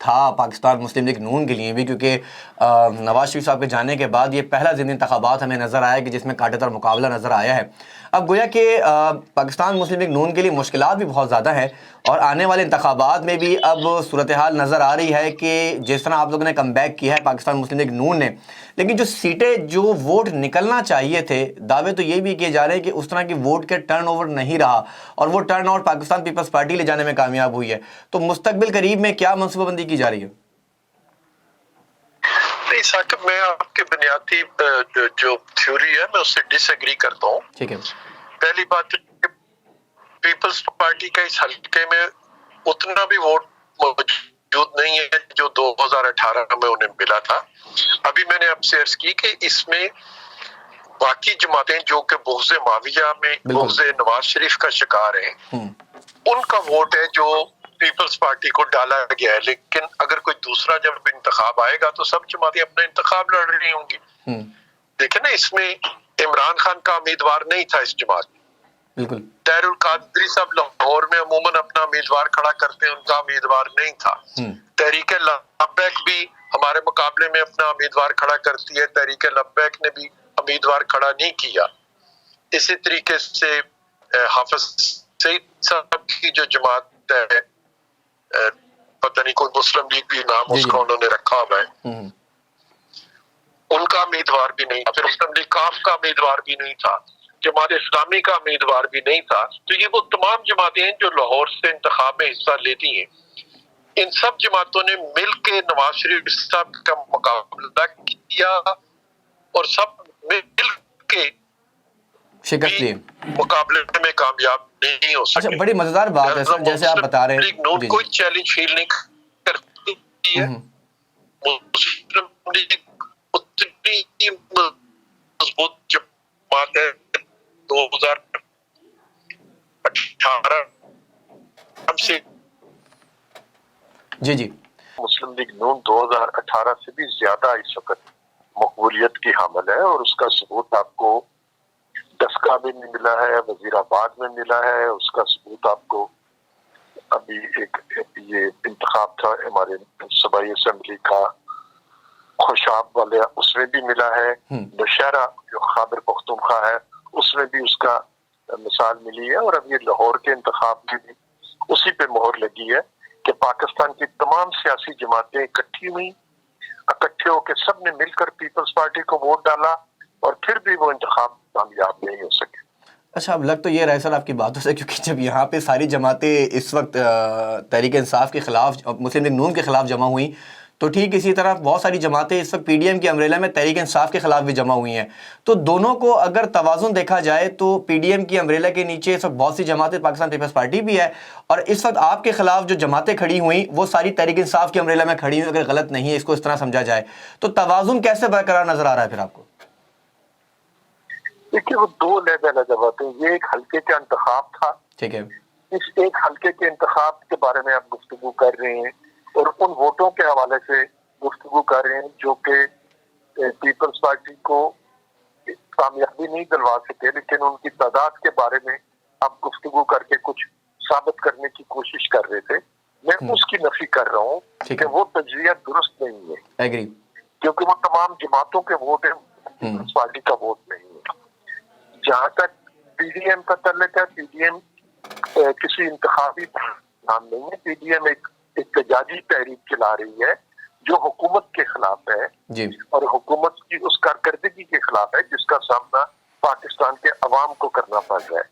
تھا پاکستان مسلم لیگ نون کے لیے بھی، کیونکہ نواز شریف صاحب کے جانے کے بعد یہ پہلا ضمنی انتخابات ہمیں نظر آیا کہ جس میں کانٹے دار مقابلہ نظر آیا ہے۔ اب گویا کہ پاکستان مسلم لیگ نون کے لیے مشکلات بھی بہت زیادہ ہیں، اور آنے والے انتخابات میں بھی اب صورتحال نظر آ رہی ہے کہ جس طرح آپ لوگوں نے کم بیک کیا ہے پاکستان مسلم لیگ نون نے، لیکن جو سیٹیں جو ووٹ نکلنا چاہیے تھے، دعوے تو یہ بھی کیے جا رہے ہیں کہ اس طرح کی ووٹ کے ٹرن اوور نہیں رہا، اور وہ ٹرن آؤٹ پاکستان پیپلز پارٹی لے جانے میں کامیاب ہوئی ہے۔ تو مستقبل قریب میں کیا منصوبہ بندی کی جا رہی ہے؟ نہیں ثاقب، میں آپ کے بنیادی جو تھیوری ہے میں اس سے ڈس ایگری کرتا ہوں۔ ٹھیک ہے۔ پہلی بات پیپلز پارٹی کا اس حلقے میں اتنا بھی ووٹ موجود نہیں ہے جو 2018 میں انہیں ملا تھا۔ ابھی میں نے آپ سے عرض کی کہ اس میں باقی جماعتیں جو کہ بغض معاویہ میں بغض نواز شریف کا شکار ہیں، ان کا ووٹ ہے جو پیپلز پارٹی کو ڈالا گیا ہے۔ لیکن اگر کوئی دوسرا جب انتخاب آئے گا تو سب جماعتیں اپنا انتخاب لڑ رہی ہوں گی۔ دیکھیں نا، اس میں عمران خان کا امیدوار نہیں تھا اس جماعت میں، بالکل۔ طاہر القادری صاحب لاہور میں عموماً اپنا امیدوار کھڑا کرتے ہیں، ان کا امیدوار نہیں تھا۔ تحریک لبیک بھی ہمارے مقابلے میں اپنا امیدوار کھڑا کرتی ہے، تحریک لبیک نے بھی امیدوار کھڑا نہیں کیا۔ اسی طریقے سے حافظ سعید صاحب کی جو جماعت ہے، پتہ نہیں کوئی مسلم لیگ بھی نام اس کا انہوں نے رکھا ہوا ہے، ان کا امیدوار بھی نہیں تھا۔ پھر مسلم لیگ کاف کا امیدوار بھی نہیں تھا، جماعت اسلامی کا امیدوار بھی نہیں تھا۔ تو یہ وہ تمام جماعتیں ہیں جو لاہور سے انتخاب میں حصہ لیتی ہیں۔ ان سب جماعتوں نے مل کے نواز شریف صاحب کا مقابلہ کیا، اور سب مل کے شکست دی، مقابلے میں کامیاب نہیں ہو سکے۔ اچھا، بڑی مزیدار بات ہے سر، جیسے آپ بتا رہے ہیں کوئی چیلنج فیل نہیں کرتی ہے، مسلم لیگ اتنی مضبوط جماعت ہے 2018 سے، جی مسلم لیگ نون 2018 سے بھی زیادہ اس وقت مقبولیت کی حامل ہے، اور اس کا ثبوت آپ کو دسکا میں ملا ہے، وزیر آباد میں ملا ہے، اس کا ثبوت آپ کو ابھی ایک یہ انتخاب تھا ہمارے صوبائی اسمبلی کا خوشاب والے، اس میں بھی ملا ہے۔ نوشہرہ جو خیبر پختونخوا ہے اس میں بھی اس کا مثال ملی ہے، اور اب یہ لاہور کے انتخاب میں بھی اسی پہ مہر لگی ہے کہ پاکستان کی تمام سیاسی جماعتیں اکٹھی ہوئی، اکٹھے ہو کے سب نے مل کر پیپلز پارٹی کو ووٹ ڈالا، اور پھر بھی وہ انتخاب کامیاب نہیں ہو سکے۔ اچھا، اب لگ تو یہ رہا ہے سر آپ کی باتوں سے، کیونکہ جب یہاں پہ ساری جماعتیں اس وقت تحریک انصاف کے خلاف، مسلم لیگ نون کے خلاف جمع ہوئیں، تو ٹھیک اسی طرح بہت ساری جماعتیں اس وقت پی ڈی ایم کی امبریلا میں تحریک انصاف کے خلاف بھی جمع ہوئی ہیں۔ تو دونوں کو اگر توازن دیکھا جائے تو پی ڈی ایم کی امبریلا کے نیچے اس وقت بہت سی جماعتیں، پاکستان پیپلز پارٹی بھی ہے، اور اس وقت آپ کے خلاف جو جماعتیں کھڑی ہوئیں وہ ساری تحریک انصاف کی امبریلا میں کھڑی ہوئیں، اگر غلط نہیں ہے اس کو اس طرح سمجھا جائے تو توازن کیسے برقرار نظر آ رہا ہے پھر آپ کو؟ دیکھیے، وہ دو لیول جماعتیں، یہ ایک حلقے کا انتخاب تھا، ٹھیک ہے، اس ایک حلقے کے انتخاب کے بارے میں آپ گفتگو کر رہے ہیں، اور ان ووٹوں کے حوالے سے گفتگو کر رہے ہیں جو کہ پیپلز پارٹی کو کامیابی نہیں دلوا سکے، لیکن ان کی تعداد کے بارے میں آپ گفتگو کر کے کچھ ثابت کرنے کی کوشش کر رہے تھے۔ میں اس کی نفی کر رہا ہوں کہ وہ تجزیہ درست نہیں ہے، ایگری، کیونکہ وہ تمام جماعتوں کے ووٹ ہیں، پیپلز پارٹی کا ووٹ نہیں ہے۔ جہاں تک پی ڈی ایم کا تعلق ہے، پی ڈی ایم کسی انتخابی نام نہیں ہے، پی ڈی ایم ایک احتجاجی تحریک چلا رہی ہے جو حکومت کے خلاف ہے، جی، اور حکومت کی اس کارکردگی کے خلاف ہے جس کا سامنا پاکستان کے عوام کو کرنا پڑ رہا ہے۔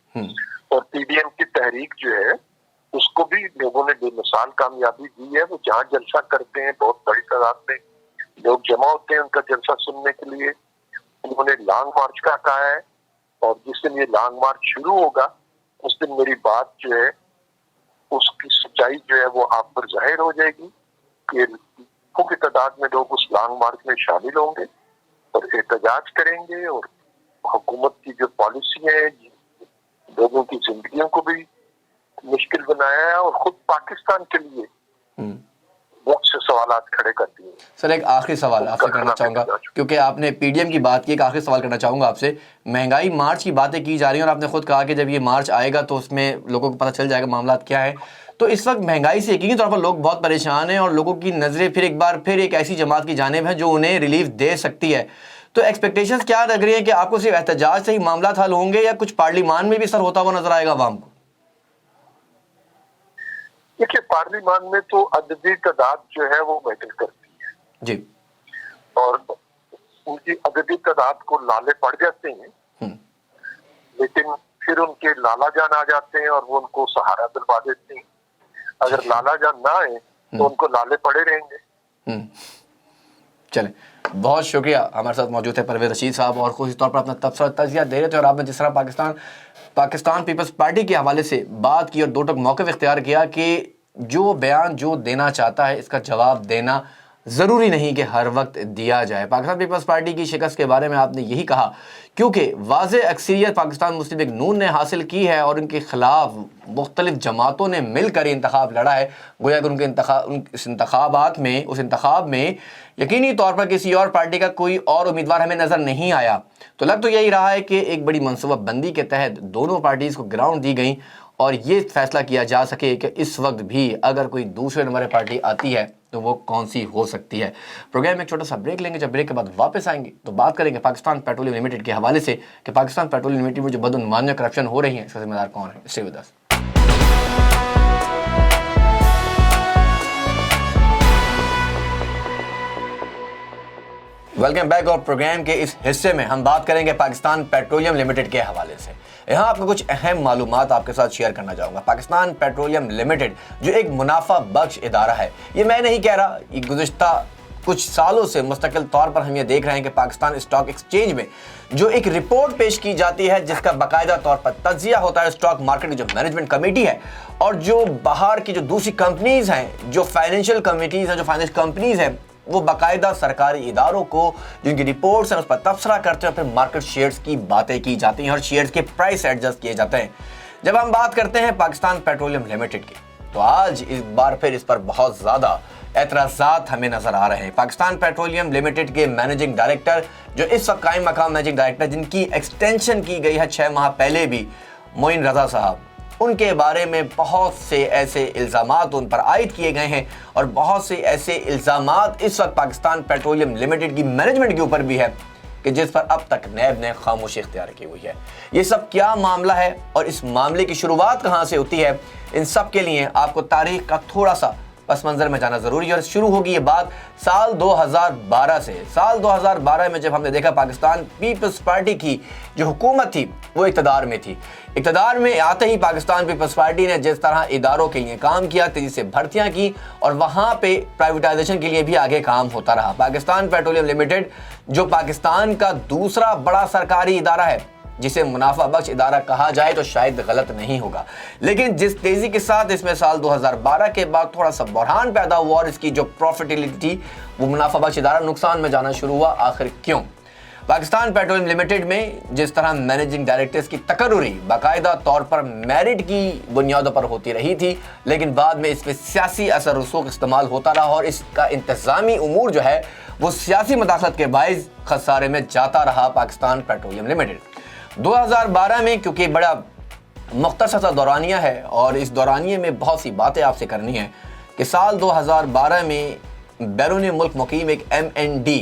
اور پی ڈی ایم کی تحریک جو ہے اس کو بھی لوگوں نے بے مثال کامیابی دی ہے۔ وہ جہاں جلسہ کرتے ہیں بہت بڑی تعداد میں لوگ جمع ہوتے ہیں ان کا جلسہ سننے کے لیے۔ انہوں نے لانگ مارچ کا کہا ہے، اور جس دن یہ لانگ مارچ شروع ہوگا اس دن میری بات جو ہے اس کی سچائی جو ہے وہ آپ پر ظاہر ہو جائے گی کہ لاکھوں کی تعداد میں لوگ اس لانگ مارچ میں شامل ہوں گے اور احتجاج کریں گے، اور حکومت کی جو پالیسی ہے لوگوں کی زندگیوں کو بھی مشکل بنایا ہے، اور خود پاکستان کے لیے بہت سے سوالات کھڑے کرتی ہیں۔ سر ایک آخری سوال آپ سے کرنا چاہوں گا، کیونکہ آپ نے پی ڈی ایم کی بات کی، ایک آخری سوال کرنا چاہوں گا آپ سے۔ مہنگائی مارچ کی باتیں کی جا رہی ہیں، اور آپ نے خود کہا کہ جب یہ مارچ آئے گا تو اس میں لوگوں کو پتہ چل جائے گا معاملات کیا ہیں۔ تو اس وقت مہنگائی سے یقینی طور پر لوگ بہت پریشان ہیں اور لوگوں کی نظریں پھر ایک بار پھر ایک ایسی جماعت کی جانب ہیں جو انہیں ریلیف دے سکتی ہے. تو ایکسپیکٹیشنز کیا لگ رہی ہیں کہ آپ کو صرف احتجاج سے ہی معاملات حل ہوں گے یا کچھ پارلیمان میں بھی اثر ہوتا ہوا نظر آئے گا عوام کو؟ دیکھیے پارلیمان میں تو عددی تعداد جو ہے وہ میٹر کرتی ہے جی، اور ان کی عددی تعداد کو لالے پڑ جاتے ہیں، لیکن پھر ان کے لالا جان آ جاتے ہیں اور وہ ان کو سہارا دلوا دیتے ہیں. اگر لالا جان نہ آئے تو ان کو لالے پڑے رہیں گے. چلیں، بہت شکریہ. ہمارے ساتھ موجود ہے پرویز رشید صاحب اور خصوصی طور پر اپنا تبصرہ تجزیہ دے رہے تھے، اور آپ نے جس طرح پاکستان پیپلز پارٹی کے حوالے سے بات کی اور دو ٹک موقف اختیار کیا کہ جو بیان جو دینا چاہتا ہے اس کا جواب دینا ضروری نہیں کہ ہر وقت دیا جائے. پاکستان پیپلز پارٹی کی شکست کے بارے میں آپ نے یہی کہا کیونکہ واضح اکثریت پاکستان مسلم لیگ نون نے حاصل کی ہے اور ان کے خلاف مختلف جماعتوں نے مل کر انتخاب لڑا ہے. گویا کہ ان کے اس انتخاب میں یقینی طور پر کسی اور پارٹی کا کوئی اور امیدوار ہمیں نظر نہیں آیا. تو لگ تو یہی رہا ہے کہ ایک بڑی منصوبہ بندی کے تحت دونوں پارٹیز کو گراؤنڈ دی گئیں اور یہ فیصلہ کیا جا سکے کہ اس وقت بھی اگر کوئی دوسرے نمبر پارٹی آتی ہے تو وہ کون سی ہو سکتی ہے. پروگرام میں ایک چھوٹا سا بریک لیں گے. جب بریک کے بعد واپس آئیں گے تو بات کریں گے پاکستان پیٹرولیم لمیٹڈ کے حوالے سے کہ پاکستان پیٹرولیم لمیٹڈ میں جو بدعنوانی کرپشن ہو رہی ہیں اس کا ذمہ دار کون ہے. Stay with us. Welcome back. اور پروگرام کے اس حصے میں ہم بات کریں گے پاکستان پیٹرولیم لمیٹڈ کے حوالے سے. یہاں آپ کو کچھ اہم معلومات آپ کے ساتھ شیئر کرنا چاہوں گا. پاکستان پیٹرولیم لمیٹڈ جو ایک منافع بخش ادارہ ہے، یہ میں نہیں کہہ رہا، یہ گزشتہ کچھ سالوں سے مستقل طور پر ہم یہ دیکھ رہے ہیں کہ پاکستان اسٹاک ایکسچینج میں جو ایک رپورٹ پیش کی جاتی ہے جس کا باقاعدہ طور پر تجزیہ ہوتا ہے اسٹاک مارکیٹ کی جو مینجمنٹ کمیٹی ہے اور جو باہر کی جو دوسری کمپنیز ہیں، جو فائنینشیل کمیٹیز ہیں، جو فائنینس کمپنیز ہیں، وہ باقاعدہ سرکاری اداروں کو جن کی رپورٹس ہیں اس پر تبصرہ کرتے ہیں اور پھر مارکیٹ شیئرز کی باتیں کی جاتی ہیں اور شیئرز کے پرائس ایڈجسٹ کیے جاتے ہیں. جب ہم بات کرتے ہیں پاکستان پیٹرولیم لمیٹڈ کی تو آج اس بار پھر اس پر بہت زیادہ اعتراضات ہمیں نظر آ رہے ہیں. پاکستان پیٹرولیم لمیٹڈ کے مینیجنگ ڈائریکٹر جو اس وقت قائم مقام مینیجنگ ڈائریکٹر جن کی ایکسٹینشن کی گئی ہے 6 ماہ پہلے بھی، معین رضا صاحب، ان کے بارے میں بہت سے ایسے الزامات ان پر عائد کیے گئے ہیں اور بہت سے ایسے الزامات اس وقت پاکستان پیٹرولیم لمیٹڈ کی مینجمنٹ کے اوپر بھی ہے کہ جس پر اب تک نیب نے خاموشی اختیار کی ہوئی ہے. یہ سب کیا معاملہ ہے اور اس معاملے کی شروعات کہاں سے ہوتی ہے، ان سب کے لیے آپ کو تاریخ کا تھوڑا سا پس منظر میں جانا ضروری ہے. اور شروع ہوگی یہ بات سال 2012 سے. سال 2012 میں جب ہم نے دیکھا پاکستان پیپلز پارٹی کی جو حکومت تھی وہ اقتدار میں تھی. اقتدار میں آتے ہی پاکستان پیپلز پارٹی نے جس طرح اداروں کے لیے کام کیا، تیزی سے بھرتیاں کی اور وہاں پہ پرائیویٹائزیشن کے لیے بھی آگے کام ہوتا رہا. پاکستان پیٹرولیم لمیٹڈ جو پاکستان کا دوسرا بڑا سرکاری ادارہ ہے، جسے منافع بخش ادارہ کہا جائے تو شاید غلط نہیں ہوگا، لیکن جس تیزی کے ساتھ اس میں سال 2012 کے بعد تھوڑا سا بحران پیدا ہوا اور اس کی جو پروفیٹیبلٹی تھی وہ منافع بخش ادارہ نقصان میں جانا شروع ہوا. آخر کیوں؟ پاکستان پیٹرولیم لمیٹڈ میں جس طرح مینیجنگ ڈائریکٹرز کی تقرری باقاعدہ طور پر میرٹ کی بنیادوں پر ہوتی رہی تھی، لیکن بعد میں اس میں سیاسی اثر رسوخ استعمال ہوتا رہا اور اس کا انتظامی امور جو ہے وہ سیاسی مداخلت کے باعث خسارے میں جاتا رہا پاکستان پیٹرولیم لمیٹڈ. 2012 میں کیونکہ بڑا مختصر سا دورانیہ ہے اور اس دورانیے میں بہت سی باتیں آپ سے کرنی ہیں کہ سال 2012 میں بیرون ملک مقیم ایک M&D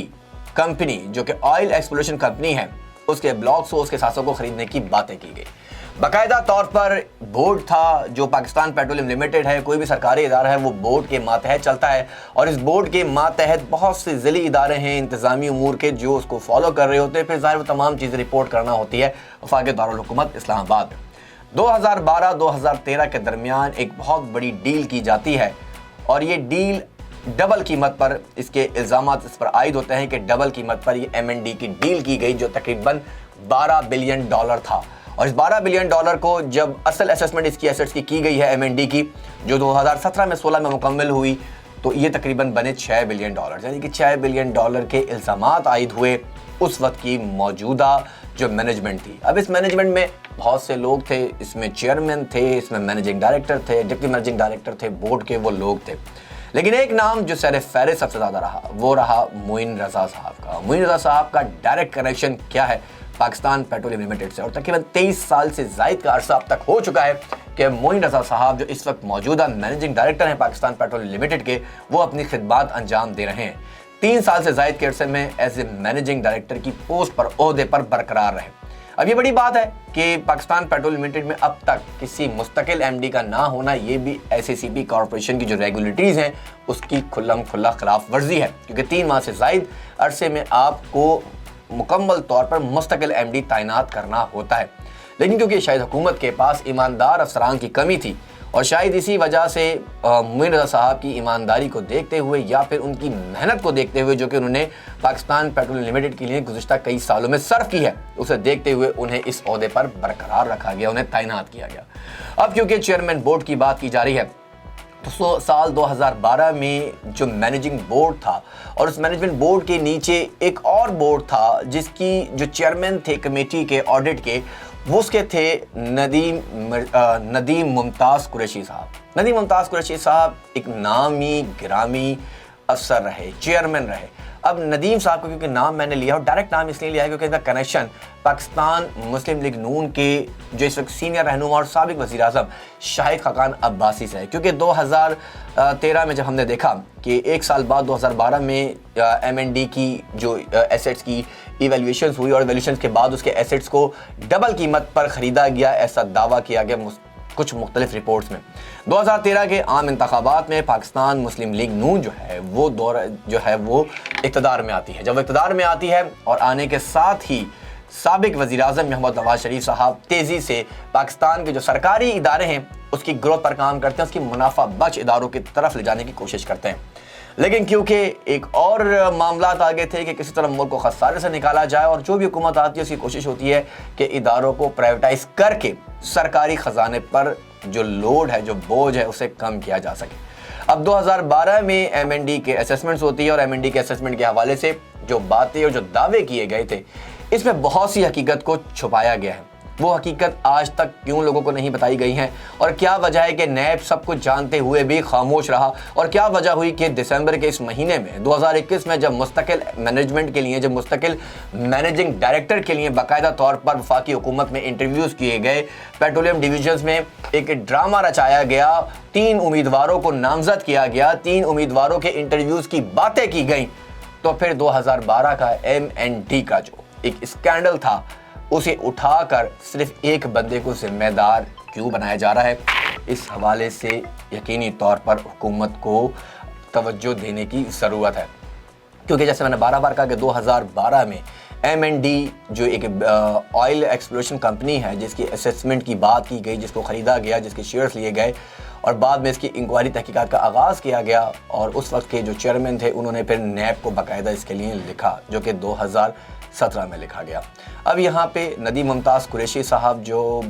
کمپنی جو کہ آئل ایکسپلوریشن کمپنی ہے، اس کے بلاکس و اس کے ساتھوں کو خریدنے کی باتیں کی گئی. باقاعدہ طور پر بورڈ تھا جو پاکستان پیٹرولیم لمیٹڈ ہے، کوئی بھی سرکاری ادارہ ہے وہ بورڈ کے ماتحت چلتا ہے اور اس بورڈ کے ماتحت بہت سے ذیلی ادارے ہیں انتظامی امور کے جو اس کو فالو کر رہے ہوتے ہیں. پھر ظاہر وہ تمام چیزیں رپورٹ کرنا ہوتی ہے وفاقی دارالحکومت اسلام آباد. 2012-2013 کے درمیان ایک بہت بڑی ڈیل کی جاتی ہے اور یہ ڈیل ڈبل قیمت پر، اس کے الزامات اس پر عائد ہوتے ہیں کہ ڈبل قیمت پر یہ M&D کی ڈیل کی گئی جو تقریباً $12 بلین تھا. اور اس $12 بلین کو جب اصل اسیسمنٹ اس کی ایسٹس کی گئی ہے M&D کی جو 2017 میں 16 میں مکمل ہوئی تو یہ تقریباً بنے $6 بلین، یعنی کہ $6 بلین کے الزامات عائد ہوئے اس وقت کی موجودہ جو مینجمنٹ تھی. اب اس مینجمنٹ میں بہت سے لوگ تھے، اس میں چیئرمین تھے، اس میں مینیجنگ ڈائریکٹر تھے، ڈپٹی مینیجنگ ڈائریکٹر تھے، بورڈ کے وہ لوگ تھے، لیکن ایک نام جو سر فہرست سب سے زیادہ رہا وہ رہا معین رضا صاحب کا. معین رضا صاحب کا ڈائریکٹ کنیکشن کیا ہے پاکستان پیٹرولیم لمیٹڈ سے اور تقریباً 23 سال سے زائد کا عرصہ اب تک ہو چکا ہے کہ معین رضا صاحب جو اس وقت موجودہ مینیجنگ ڈائریکٹر ہیں پاکستان پیٹرولیم لمیٹڈ کے، وہ اپنی خدمات انجام دے رہے ہیں۔ 3 سال سے زائد کے عرصے میں ایز اے مینیجنگ ڈائریکٹر کی پوسٹ پر عہدے پر برقرار رہے۔ اب یہ بڑی بات ہے کہ پاکستان پیٹرولیم لمیٹڈ میں اب تک کسی مستقل ایم ڈی کا نہ ہونا، یہ بھی ایس ای سی پی کارپوریشن کی جو ریگولیٹریز ہیں اس کی کھلم کھلا خلاف ورزی ہے، کیونکہ 3 ماہ سے زائد عرصے میں آپ کو مکمل طور پر مستقل ایم ڈی تعینات کرنا ہوتا ہے۔ لیکن کیونکہ شاید حکومت کے پاس ایماندار افسران کی کمی تھی، اور شاید اسی وجہ سے معین رضا صاحب کی ایمانداری کو دیکھتے ہوئے یا پھر ان کی محنت کو دیکھتے ہوئے جو کہ انہوں نے پاکستان پیٹرولیم لمیٹڈ کے لیے گزشتہ کئی سالوں میں صرف کی ہے، اسے دیکھتے ہوئے انہیں اس عہدے پر برقرار رکھا گیا، انہیں تعینات کیا گیا۔ اب کیونکہ چیئرمین بورڈ کی بات کی جا رہی ہے، تو سال 2012 میں جو مینیجنگ بورڈ تھا، اور اس مینجمنٹ بورڈ کے نیچے ایک اور بورڈ تھا جس کی جو چیئرمین تھے کمیٹی کے آڈٹ کے، وہ اس کے تھے ندیم ممتاز قریشی صاحب۔ ندیم ممتاز قریشی صاحب ایک نامی گرامی افسر رہے، چیئرمین رہے۔ اب ندیم صاحب کو کیونکہ نام میں نے لیا، اور ڈائریکٹ نام اس لیے لیا ہے کیونکہ ان کا کنیکشن پاکستان مسلم لیگ نون کے جو اس وقت سینئر رہنما اور سابق وزیر اعظم شاہد خاقان عباسی سے ہے، کیونکہ 2013 میں جب ہم نے دیکھا کہ 1 سال بعد 2012 میں ایم این ڈی کی جو ایسیٹس کی ایویلیویشنز ہوئی، اور ایویلیوشنز کے بعد اس کے ایسیٹس کو ڈبل قیمت پر خریدا گیا، ایسا دعویٰ کیا گیا کچھ مختلف رپورٹس میں۔ 2013 کے عام انتخابات میں پاکستان مسلم لیگ نون جو ہے وہ اقتدار میں آتی ہے۔ جب وہ اقتدار میں آتی ہے اور آنے کے ساتھ ہی سابق وزیر اعظم محمد نواز شریف صاحب تیزی سے پاکستان کے جو سرکاری ادارے ہیں اس کی گروتھ پر کام کرتے ہیں، اس کی منافع بخش اداروں کی طرف لے جانے کی کوشش کرتے ہیں۔ لیکن کیونکہ ایک اور معاملات آگے تھے کہ کسی طرح ملک کو خسارے سے نکالا جائے، اور جو بھی حکومت آتی ہے اس کی کوشش ہوتی ہے کہ اداروں کو پرائیویٹائز کر کے سرکاری خزانے پر جو لوڈ ہے، جو بوجھ ہے، اسے کم کیا جا سکے۔ اب 2012 میں ایم این ڈی کے اسیسمنٹس ہوتی ہے، اور ایم این ڈی کے اسیسمنٹ کے حوالے سے جو باتیں اور جو دعوے کیے گئے تھے، اس میں بہت سی حقیقت کو چھپایا گیا ہے۔ وہ حقیقت آج تک کیوں لوگوں کو نہیں بتائی گئی ہیں، اور کیا وجہ ہے کہ نیب سب کچھ جانتے ہوئے بھی خاموش رہا، اور کیا وجہ ہوئی کہ دسمبر کے اس مہینے میں 2021 میں جب مستقل مینجمنٹ کے لیے، جب مستقل مینیجنگ ڈائریکٹر کے لیے باقاعدہ طور پر وفاقی حکومت میں انٹرویوز کیے گئے، پیٹرولیم ڈویژنز میں ایک ڈرامہ رچایا گیا، 3 امیدواروں کو نامزد کیا گیا، 3 امیدواروں کے انٹرویوز کی باتیں کی گئیں، تو پھر 2012 کا ایم این ڈی کا جو ایک اسکینڈل تھا، اسے اٹھا کر صرف ایک بندے کو ذمہ دار کیوں بنایا جا رہا ہے؟ اس حوالے سے یقینی طور پر حکومت کو توجہ دینے کی ضرورت ہے، کیونکہ جیسے میں نے بار کہا کہ 2012 میں ایم این ڈی جو ایک آئل ایکسپلوریشن کمپنی ہے، جس کی اسیسمنٹ کی بات کی گئی، جس کو خریدا گیا، جس کے شیئرز لیے گئے، اور بعد میں اس کی انکوائری تحقیقات کا آغاز کیا گیا، اور اس وقت کے جو چیئرمین تھے انہوں نے پھر نیب کو باقاعدہ اس کے لیے لکھا، جو کہ 2017 میں لکھا گیا۔ اب یہاں پہ ندیم ممتاز قریشی صاحب جو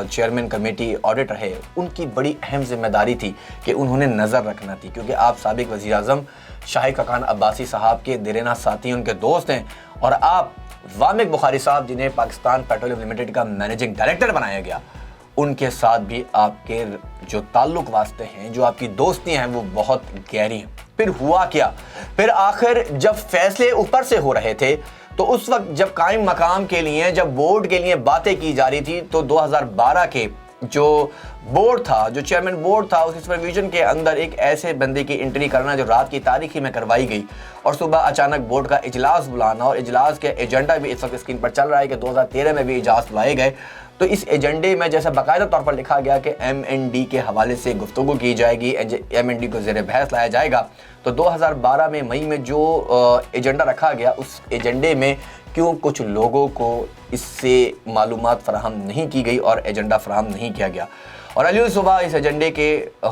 چیئرمین کمیٹی آڈٹ رہے، ان کی بڑی اہم ذمہ داری تھی کہ انہوں نے نظر رکھنا تھی، کیونکہ آپ سابق وزیر اعظم شاہد خاقان عباسی صاحب کے دیرینہ ساتھی، ان کے دوست ہیں، اور آپ وامق بخاری صاحب جنہیں پاکستان پیٹرولیم لمیٹڈ کا مینیجنگ ڈائریکٹر بنایا گیا، ان کے ساتھ بھی آپ کے جو تعلق واسطے ہیں، جو آپ کی دوستیاں ہیں، وہ بہت گہری ہیں۔ پھر ہوا کیا؟ پھر آخر جب فیصلے اوپر سے ہو رہے تھے، تو اس وقت جب قائم مقام کے لیے، جب بورڈ کے لیے باتیں کی جا رہی تھی، تو 2012 کے جو بورڈ تھا، جو چیئرمین بورڈ تھا، اس کی سپرویژن کے اندر ایک ایسے بندے کی انٹری کرنا جو رات کی تاریخی میں کروائی گئی، اور صبح اچانک بورڈ کا اجلاس بلانا، اور اجلاس کے ایجنڈا بھی اس وقت اسکرین پر چل رہا ہے کہ 2013 میں بھی اجلاس بلائے گئے، تو اس ایجنڈے میں جیسا باقاعدہ طور پر لکھا گیا کہ ایم این ڈی کے حوالے سے گفتگو کی جائے گی، ایم این ڈی کو زیر بحث لایا جائے گا، تو 2012 میں مئی میں جو ایجنڈا رکھا گیا، اس ایجنڈے میں کیوں کچھ لوگوں کو اس سے معلومات فراہم نہیں کی گئی اور ایجنڈا فراہم نہیں کیا گیا، اور علیہ صبح اس ایجنڈے کے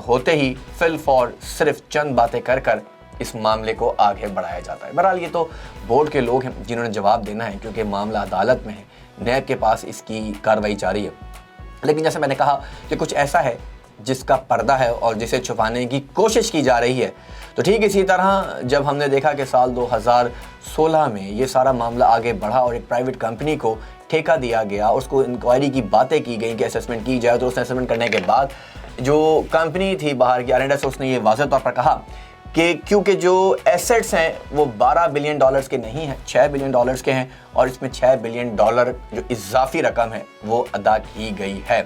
ہوتے ہی فل فور صرف چند باتیں کر کر اس معاملے کو آگے بڑھایا جاتا ہے۔ بہرحال یہ تو بورڈ کے لوگ ہیں جنہوں نے جواب دینا ہے، کیونکہ معاملہ عدالت میں ہے، نیب کے پاس اس کی کارروائی جاری ہے۔ لیکن جیسے میں نے کہا کہ کچھ ایسا ہے جس کا پردہ ہے اور جسے چھپانے کی کوشش کی جا رہی ہے، تو ٹھیک اسی طرح جب ہم نے دیکھا کہ سال 2016 میں یہ سارا معاملہ آگے بڑھا اور ایک پرائیویٹ کمپنی کو ٹھیکہ دیا گیا، اس کو انکوائری کی باتیں کی گئیں کہ اسیسمنٹ کی جائے، تو اس نے اسیسمنٹ کرنے کے بعد جو کمپنی تھی باہر کی R&S، اس نے یہ واضح طور پر کہا کہ کیونکہ جو ایسٹس ہیں وہ $12 بلین کے نہیں ہیں، $6 بلین کے ہیں، اور اس میں $6 بلین جو اضافی رقم ہے وہ ادا کی گئی ہے۔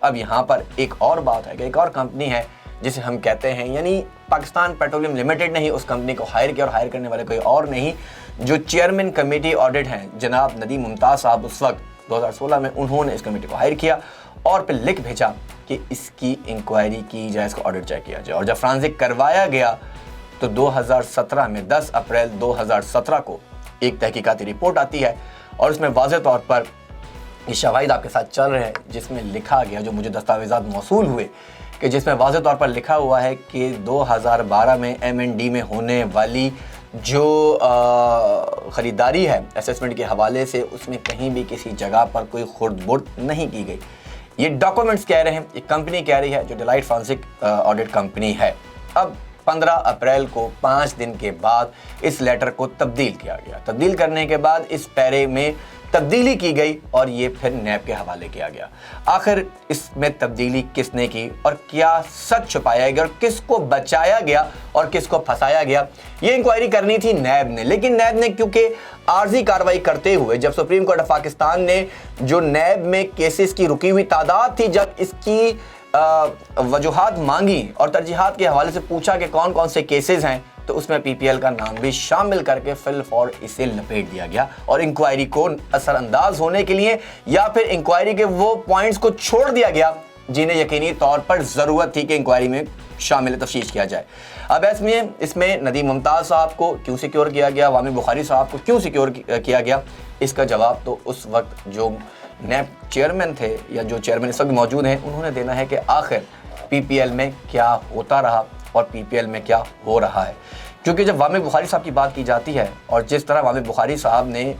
اب یہاں پر ایک اور بات ہے کہ ایک اور کمپنی ہے جسے ہم کہتے ہیں، یعنی پاکستان پیٹرولیم لمیٹڈ نے ہی اس کمپنی کو ہائر کیا اور ہائر کرنے والے کوئی اور نہیں، جو چیئرمین کمیٹی آڈٹ ہیں جناب ندیم ممتاز صاحب اس وقت 2016 میں انہوں نے اس کمیٹی کو ہائر کیا اور پھر لکھ بھیجا کہ اس کی انکوائری کی جائے، اس کو آڈٹ چیک کیا جائے. اور جب فرانزک کروایا گیا تو 2017 میں 10 اپریل 2017 کو ایک تحقیقاتی رپورٹ آتی ہے اور اس میں واضح طور پر یہ شواہد آپ کے ساتھ چل رہے ہیں، جس میں لکھا گیا، جو مجھے دستاویزات موصول ہوئے، کہ جس میں واضح طور پر لکھا ہوا ہے کہ 2012 میں M&D میں ہونے والی جو خریداری ہے اسیسمنٹ کے حوالے سے، اس میں کہیں بھی کسی جگہ پر کوئی خرد برد نہیں کی گئی. یہ ڈاکومنٹس کہہ رہے ہیں، یہ کمپنی کہہ رہی ہے جو ڈیلائٹ فرانزک آڈٹ کمپنی ہے. اب 15 اپریل کو 5 دن کے بعد اس لیٹر کو تبدیل کیا گیا. تبدیل کرنے کے بعد اس پیرے میں تبدیلی کی گئی اور یہ پھر نیب کے حوالے کیا گیا. آخر اس میں تبدیلی کس نے کی اور کیا سچ چھپایا گیا اور کس کو بچایا گیا اور کس کو پھنسایا گیا، یہ انکوائری کرنی تھی نیب نے. لیکن نیب نے کیونکہ عارضی کارروائی کرتے ہوئے، جب سپریم کورٹ آف پاکستان نے جو نیب میں کیسز کی رکی ہوئی تعداد تھی، جب اس کی وجوہات مانگی اور ترجیحات کے حوالے سے پوچھا کہ کون کون سے کیسز ہیں، تو اس میں پی پی ایل کا نام بھی شامل کر کے فی الفور اسے لپیٹ دیا گیا اور انکوائری کو اثر انداز ہونے کے لیے یا پھر انکوائری کے وہ پوائنٹس کو چھوڑ دیا گیا جنہیں یقینی طور پر ضرورت تھی کہ انکوائری میں شامل تفتیش کیا جائے. اب اس میں ندیم ممتاز صاحب کو کیوں سیکیور کیا گیا، وامی بخاری صاحب کو کیوں سیکیور کیا گیا، اس کا جواب تو اس وقت جو نیب چیئرمین تھے یا جو چیئرمین اس وقت موجود ہیں انہوں نے دینا ہے کہ آخر پی پی ایل میں کیا ہوتا رہا اور پی پی ایل میں کیا ہو رہا ہے. کیونکہ جب وامی بخاری صاحب کی بات کی جاتی ہے اور جس طرح وامی بخاری صاحب نے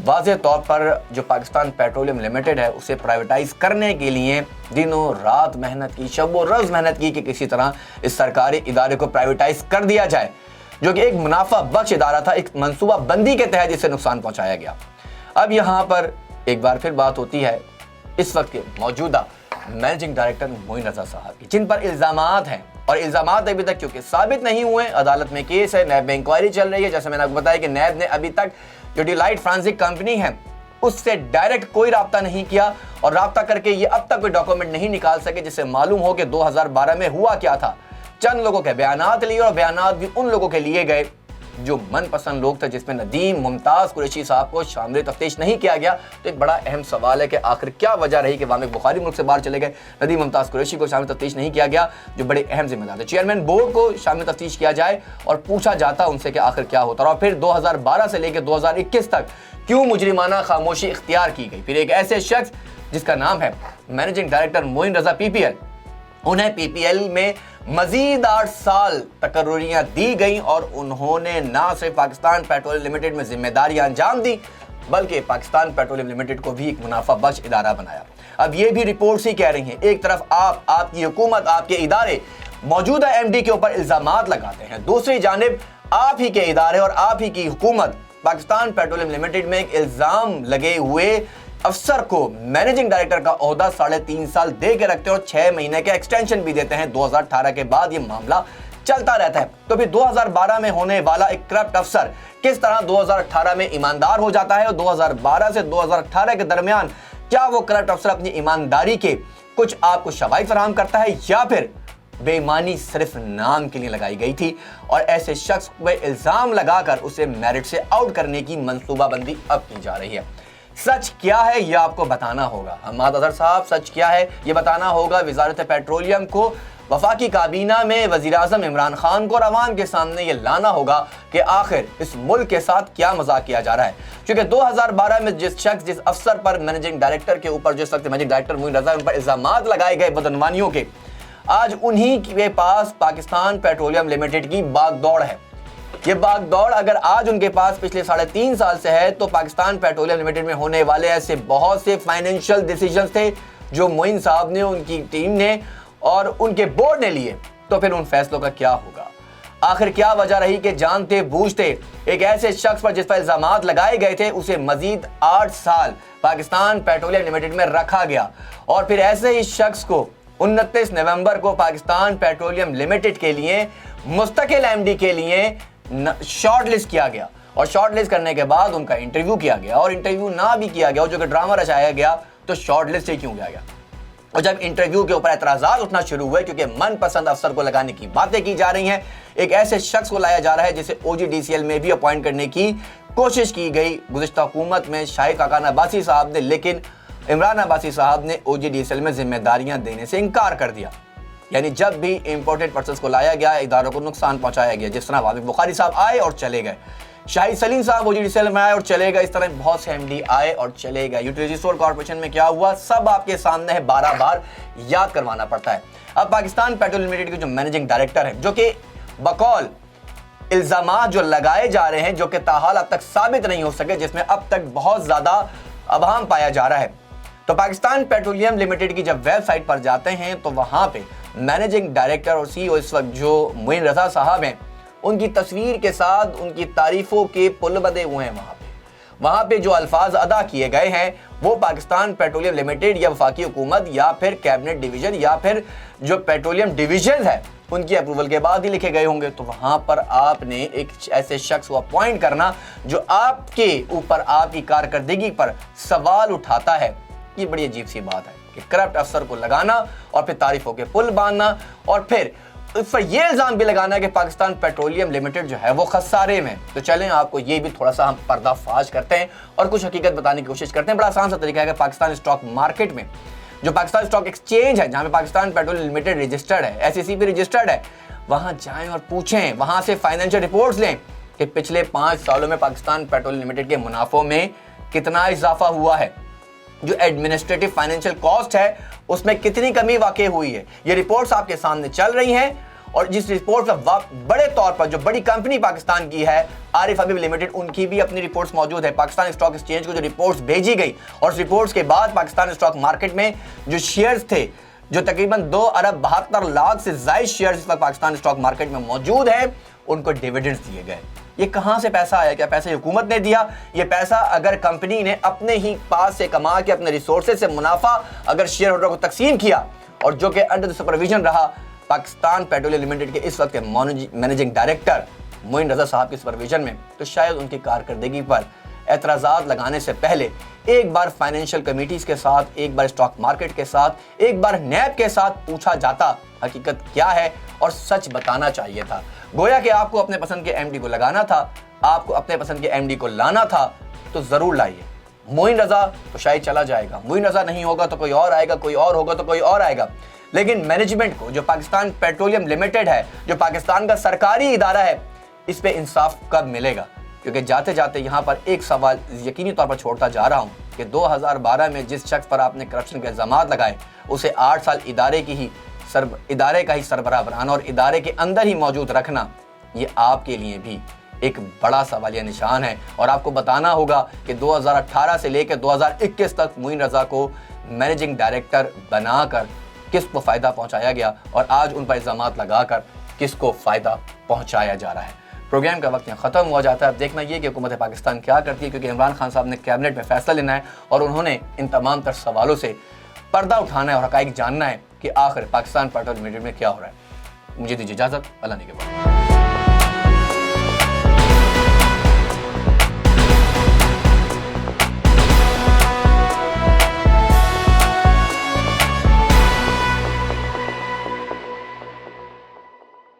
واضح طور پر جو پاکستان پیٹرولیم لمیٹڈ ہے اسے پرائیویٹائز کرنے کے لیے دنوں رات محنت کی، شب و روز محنت کی کہ کسی طرح اس سرکاری ادارے کو پرائیویٹائز کر دیا جائے، جو کہ ایک منافع بخش ادارہ تھا، ایک منصوبہ بندی کے تحت اسے نقصان پہنچایا گیا. اب یہاں پر ایک بار پھر بات ہوتی ہے اس وقت کے موجودہ مینیجنگ ڈائریکٹر معین رضا صاحب کی، جن پر الزامات ہیں اور الزامات ابھی تک کیونکہ ثابت نہیں ہوئے، عدالت میں کیس ہے، نیب میں انکوائری چل رہی ہے. جیسے میں نے آپ کو بتایا کہ نیب نے ابھی تک جو ڈیلائٹ فرانزک کمپنی ہے اس سے ڈائریکٹ کوئی رابطہ نہیں کیا اور رابطہ کر کے یہ اب تک کوئی ڈاکومنٹ نہیں نکال سکے جس سے معلوم ہو کہ 2012 میں ہوا کیا تھا. چند لوگوں کے بیانات لیے اور بیانات بھی ان لوگوں کے لیے گئے جو من پسند لوگ تھے، جس میں ندیم ممتاز قریشی صاحب کو شامل تفتیش نہیں کیا گیا. تو ایک بڑا اہم سوال ہے کہ آخر کیا وجہ رہی کہ وامی بخاری ملک سے باہر چلے گئے، ندیم ممتاز قریشی کو شامل تفتیش نہیں کیا گیا جو بڑے اہم ذمہ دار تھے. چیئرمین بورڈ کو شامل تفتیش کیا جائے اور پوچھا جاتا ان سے کہ آخر کیا ہوتا رہا، اور پھر 2012 سے لے کے 2021 تک کیوں مجرمانہ خاموشی اختیار کی گئی. پھر ایک ایسے شخص جس کا نام ہے مینیجنگ ڈائریکٹر معین رضا پی پی ایل، انہیں پی پی ایل میں مزید 8 سال تقرریاں دی گئیں اور انہوں نے نہ صرف پاکستان پیٹرولیم لمیٹڈ میں ذمہ داریاں انجام دی بلکہ پاکستان پیٹرولیم لمیٹڈ کو بھی ایک منافع بخش ادارہ بنایا. اب یہ بھی رپورٹس ہی کہہ رہی ہیں، ایک طرف آپ کی حکومت، آپ کے ادارے موجودہ ایم ڈی کے اوپر الزامات لگاتے ہیں، دوسری جانب آپ ہی کے ادارے اور آپ ہی کی حکومت پاکستان پیٹرولیم لمیٹڈ میں ایک الزام لگے ہوئے افسر کو مینیجنگ ڈائریکٹر کا عہدہ 3.5 سال دے کے رکھتے ہیں اور 6 مہینے کے ایکسٹینشن بھی دیتے ہیں. 2018 کے بعد یہ معاملہ چلتا رہتا ہے. تو پھر 2012 میں ہونے والا ایک کرپٹ افسر کس طرح 2018 میں ایماندار ہو جاتا ہے اور 2012 سے 2018 کے درمیان کیا وہ کرپٹ افسر اپنی ایمانداری کے کچھ آپ کو شواہد فراہم کرتا ہے یا پھر بے ایمانی صرف نام کے لیے لگائی گئی تھی اور ایسے شخص پہ الزام لگا کر اسے میرٹ سے آؤٹ کرنے کی منصوبہ بندی اب کی جا رہی ہے. سچ کیا ہے یہ آپ کو بتانا ہوگا. حماد اظہر صاحب، سچ کیا ہے یہ بتانا ہوگا وزارت پیٹرولیم کو، وفاقی کابینہ میں وزیر اعظم عمران خان کو اور عوام کے سامنے یہ لانا ہوگا کہ آخر اس ملک کے ساتھ کیا مذاق کیا جا رہا ہے. کیونکہ 2012 میں جس افسر پر مینیجنگ ڈائریکٹر کے اوپر جس وقت مینیجنگ ڈائریکٹر معین رضا ان پر الزامات لگائے گئے بدعنوانیوں کے، آج انہی کے پاس پاکستان پیٹرولیم لمیٹڈ کی باغ دوڑ ہے. یہ باغ دوڑ اگر آج ان کے پاس پچھلے 3.5 سال سے ہے تو پاکستان پیٹرولیم لمیٹڈ میں ہونے والے ایسے بہت سے فائنینشیل ڈیسیجنز تھے جو معین صاحب نے، ان کی ٹیم نے اور ان کے بورڈ نے لیے، تو پھر ان فیصلوں کا کیا ہوگا؟ آخر کیا وجہ رہی کہ جانتے بوجھتے ایک ایسے شخص پر جس پر الزامات لگائے گئے تھے اسے مزید 8 سال پاکستان پیٹرولیم لمیٹڈ میں رکھا گیا اور پھر ایسے ہی شخص کو 29 نومبر کو پاکستان پیٹرولیم لمیٹڈ کے لیے مستقل ایم ڈی کے لیے شارٹ لسٹ کیا گیا اور شارٹ لسٹ کرنے کے بعد ان کا انٹرویو کیا گیا اور انٹرویو نہ بھی کیا گیا جو کہ ڈرامہ رچایا گیا تو شارٹ لسٹ ہی کیوں کیا گیا؟ اور جب انٹرویو کے اوپر اعتراضات اٹھنا شروع ہوئے کیونکہ من پسند افسر کو لگانے کی باتیں کی جا رہی ہیں، ایک ایسے شخص کو لایا جا رہا ہے جسے OGDCL میں بھی اپوائنٹ کرنے کی کوشش کی گئی گزشتہ حکومت میں شاہد خاقان عباسی صاحب نے، لیکن عمران عباسی صاحب نے OGDCL میں ذمہ داریاں دینے سے انکار کر دیا. یعنی جب بھی امپورٹڈ پرسنز کو لایا گیا اداروں کو نقصان پہنچایا گیا. جس طرح وافق بخاری صاحب آئے اور چلے گئے، شاہد سلیم صاحب OGDCL میں آئے اور چلے گئے، اس طرح بہت سے MD آئے اور چلے گئے. یوٹیلیٹی اسٹور کارپوریشن میں کیا ہوا سب آپ کے سامنے ہے، 12 بار یاد کروانا پڑتا ہے. اب پاکستان پیٹرول لمیٹڈ کے جو مینیجنگ ڈائریکٹر ہے، جو کہ بقول الزامات جو لگائے جا رہے ہیں جو کہ تاحال اب تک ثابت نہیں ہو سکے، جس میں اب تک بہت زیادہ ابہام پایا جا رہا ہے، تو پاکستان پیٹرولیم لمیٹڈ کی جب ویب سائٹ پر جاتے ہیں تو وہاں پہ مینیجنگ ڈائریکٹر اور CEO اس وقت جو معین رضا صاحب ہیں، ان کی تصویر کے ساتھ ان کی تعریفوں کے پل بندے ہوئے ہیں. وہاں پہ جو الفاظ ادا کیے گئے ہیں وہ پاکستان پیٹرولیم لمیٹڈ یا وفاقی حکومت یا پھر کیبنٹ ڈویژن یا پھر جو پیٹرولیم ڈویژن ہے ان کی اپروول کے بعد ہی لکھے گئے ہوں گے. تو وہاں پر آپ نے ایک ایسے شخص کو اپوائنٹ کرنا جو آپ کے اوپر آپ کی کارکردگی پر سوال اٹھاتا ہے، یہ بڑی عجیب سی بات ہے کہ کرپٹ افسر کو لگانا اور پھر تعریفوں کے پل باندھنا اور پھر اس پر یہ الزام بھی لگانا ہے کہ پاکستان پیٹرولیم لمیٹڈ جو ہے وہ خسارے میں. تو چلیں آپ کو یہ بھی تھوڑا سا ہم پردہ فاش کرتے ہیں اور کچھ حقیقت بتانے کی کوشش کرتے ہیں. بڑا آسان سا طریقہ ہے کہ پاکستان اسٹاک مارکیٹ میں جو پاکستان اسٹاک ایکسچینج ہے جہاں پہ پاکستان پیٹرولیم لمیٹڈ رجسٹرڈ ہے، SEC بھی رجسٹرڈ ہے، وہاں جائیں اور پوچھیں، وہاں سے فائنینشیل رپورٹس لیں کہ پچھلے 5 سالوں میں پاکستان پیٹرولیم لمیٹڈ کے منافعوں میں کتنا اضافہ ہوا ہے، جو ایڈمنسٹریٹو فائنینشیل کاسٹ ہے اس میں کتنی کمی واقع ہوئی ہے. یہ رپورٹس آپ کے سامنے چل رہی ہیں اور جس رپورٹ پر بڑے طور پر جو بڑی کمپنی پاکستان کی ہے عارف حبیب لمیٹڈ، ان کی بھی اپنی رپورٹس موجود ہے. پاکستان اسٹاک ایکسچینج کو جو رپورٹس بھیجی گئی اور اس رپورٹس کے بعد پاکستان اسٹاک مارکیٹ میں جو شیئرز تھے، جو تقریباً 2 ارب 72 لاکھ سے زائد شیئرز اس وقت پاکستان اسٹاک مارکیٹ میں موجود ہیں، ان کو ڈیویڈنڈز دیے گئے. یہ کہاں سے پیسہ آیا؟ کیا پیسہ حکومت نے دیا؟ یہ پیسہ اگر کمپنی نے اپنے ہی پاس سے کما کے اپنے ریسورسز سے منافع اگر شیئر ہولڈر کو تقسیم کیا اور جو کہ انڈر سپرویژن رہا پاکستان پیٹرولیم لمیٹڈ کے اس وقت کے مینیجنگ ڈائریکٹر معین رضا صاحب کی سپرویژن میں، تو شاید ان کی کارکردگی پر اعتراضات لگانے سے پہلے ایک بار فائنینشیل کمیٹیز کے ساتھ، ایک بار اسٹاک مارکیٹ کے ساتھ، ایک بار نیب کے ساتھ پوچھا جاتا حقیقت کیا ہے اور سچ بتانا چاہیے تھا. گویا کہ آپ کو اپنے پسند کے MD کو لگانا تھا، آپ کو اپنے پسند کے MD کو لانا تھا تو ضرور لائیے. معین رضا تو شاید چلا جائے گا، معین رضا نہیں ہوگا تو کوئی اور آئے گا، کوئی اور ہوگا تو کوئی اور آئے گا، لیکن مینجمنٹ کو جو پاکستان پیٹرولیم لمیٹڈ ہے، جو پاکستان کا سرکاری ادارہ ہے، اس پہ انصاف کب ملے گا؟ کیونکہ جاتے جاتے یہاں پر ایک سوال یقینی طور پر چھوڑتا جا رہا ہوں کہ 2012 میں جس شخص پر آپ نے کرپشن کے الزامات لگائے اسے 8 سال ادارے کا ہی سربراہ بنانا اور ادارے کے اندر ہی موجود رکھنا، یہ آپ کے لیے بھی ایک بڑا سوالیہ نشان ہے. اور آپ کو بتانا ہوگا کہ 2018 سے لے کے 2021 تک معین رضا کو مینیجنگ ڈائریکٹر بنا کر کس کو فائدہ پہنچایا گیا اور آج ان پر الزامات لگا کر کس کو فائدہ پہنچایا جا رہا ہے. پروگرام کا وقت یہاں ختم ہو جاتا ہے. اب دیکھنا یہ کہ حکومت پاکستان کیا کرتی ہے، کیونکہ عمران خان صاحب نے کیبنٹ میں فیصلہ لینا ہے اور انہوں نے ان تمام تر سوالوں سے پردہ اٹھانا ہے اور حقائق جاننا ہے کہ آخر پاکستان پیٹرولیم لمیٹڈ میں کیا ہو رہا ہے. مجھے دیجیے اجازت، اللہ نے کے بعد.